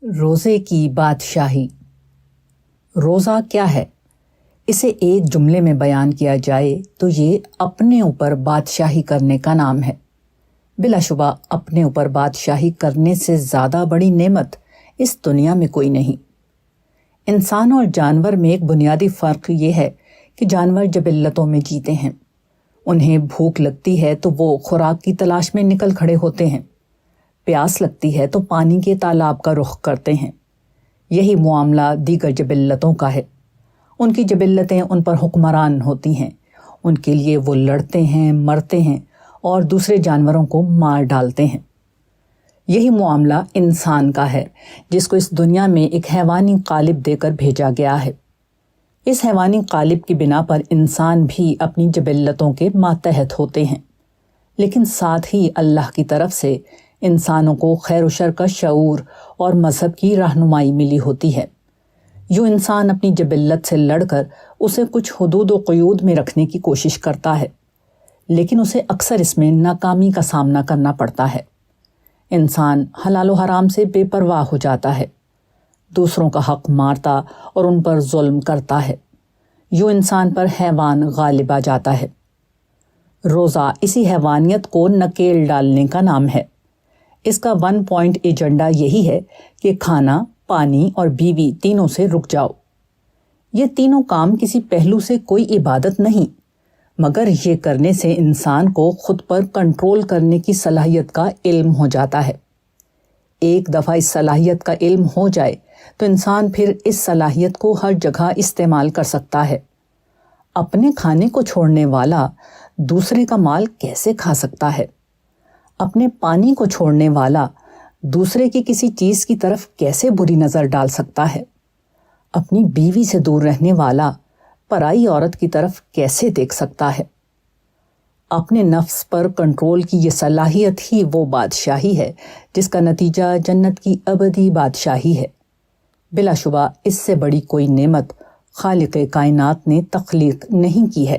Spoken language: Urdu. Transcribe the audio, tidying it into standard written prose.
روزے کی بادشاہی۔ روزہ کیا ہے؟ اسے ایک جملے میں بیان کیا جائے تو یہ اپنے اوپر بادشاہی کرنے کا نام ہے۔ بلا شبہ اپنے اوپر بادشاہی کرنے سے زیادہ بڑی نعمت اس دنیا میں کوئی نہیں۔ انسان اور جانور میں ایک بنیادی فرق یہ ہے کہ جانور جبلتوں میں جیتے ہیں۔ انہیں بھوک لگتی ہے تو وہ خوراک کی تلاش میں نکل کھڑے ہوتے ہیں، پیاس لگتی ہے تو پانی کے تالاب کا رخ کرتے ہیں۔ یہی معاملہ دیگر جبلتوں کا ہے۔ ان کی جبلتیں ان پر حکمران ہوتی ہیں، ان کے لیے وہ لڑتے ہیں، مرتے ہیں اور دوسرے جانوروں کو مار ڈالتے ہیں۔ یہی معاملہ انسان کا ہے، جس کو اس دنیا میں ایک حیوانی قالب دے کر بھیجا گیا ہے۔ اس حیوانی قالب کی بنا پر انسان بھی اپنی جبلتوں کے ماتحت ہوتے ہیں، لیکن ساتھ ہی اللہ کی طرف سے انسانوں کو خیر و شر کا شعور اور مذہب کی رہنمائی ملی ہوتی ہے۔ یوں انسان اپنی جبلت سے لڑ کر اسے کچھ حدود و قیود میں رکھنے کی کوشش کرتا ہے، لیکن اسے اکثر اس میں ناکامی کا سامنا کرنا پڑتا ہے۔ انسان حلال و حرام سے بے پرواہ ہو جاتا ہے، دوسروں کا حق مارتا اور ان پر ظلم کرتا ہے۔ یوں انسان پر حیوان غالب آ جاتا ہے۔ روزہ اسی حیوانیت کو نکیل ڈالنے کا نام ہے۔ اس کا 1 پوائنٹ ایجنڈا یہی ہے کہ کھانا، پانی اور بیوی تینوں سے رک جاؤ۔ یہ تینوں کام کسی پہلو سے کوئی عبادت نہیں، مگر یہ کرنے سے انسان کو خود پر کنٹرول کرنے کی صلاحیت کا علم ہو جاتا ہے۔ ایک دفعہ اس صلاحیت کا علم ہو جائے تو انسان پھر اس صلاحیت کو ہر جگہ استعمال کر سکتا ہے۔ اپنے کھانے کو چھوڑنے والا دوسرے کا مال کیسے کھا سکتا ہے؟ اپنے پانی کو چھوڑنے والا دوسرے کی کسی چیز کی طرف کیسے بری نظر ڈال سکتا ہے؟ اپنی بیوی سے دور رہنے والا پرائی عورت کی طرف کیسے دیکھ سکتا ہے؟ اپنے نفس پر کنٹرول کی یہ صلاحیت ہی وہ بادشاہی ہے جس کا نتیجہ جنت کی ابدی بادشاہی ہے۔ بلا شبہ اس سے بڑی کوئی نعمت خالق کائنات نے تخلیق نہیں کی ہے۔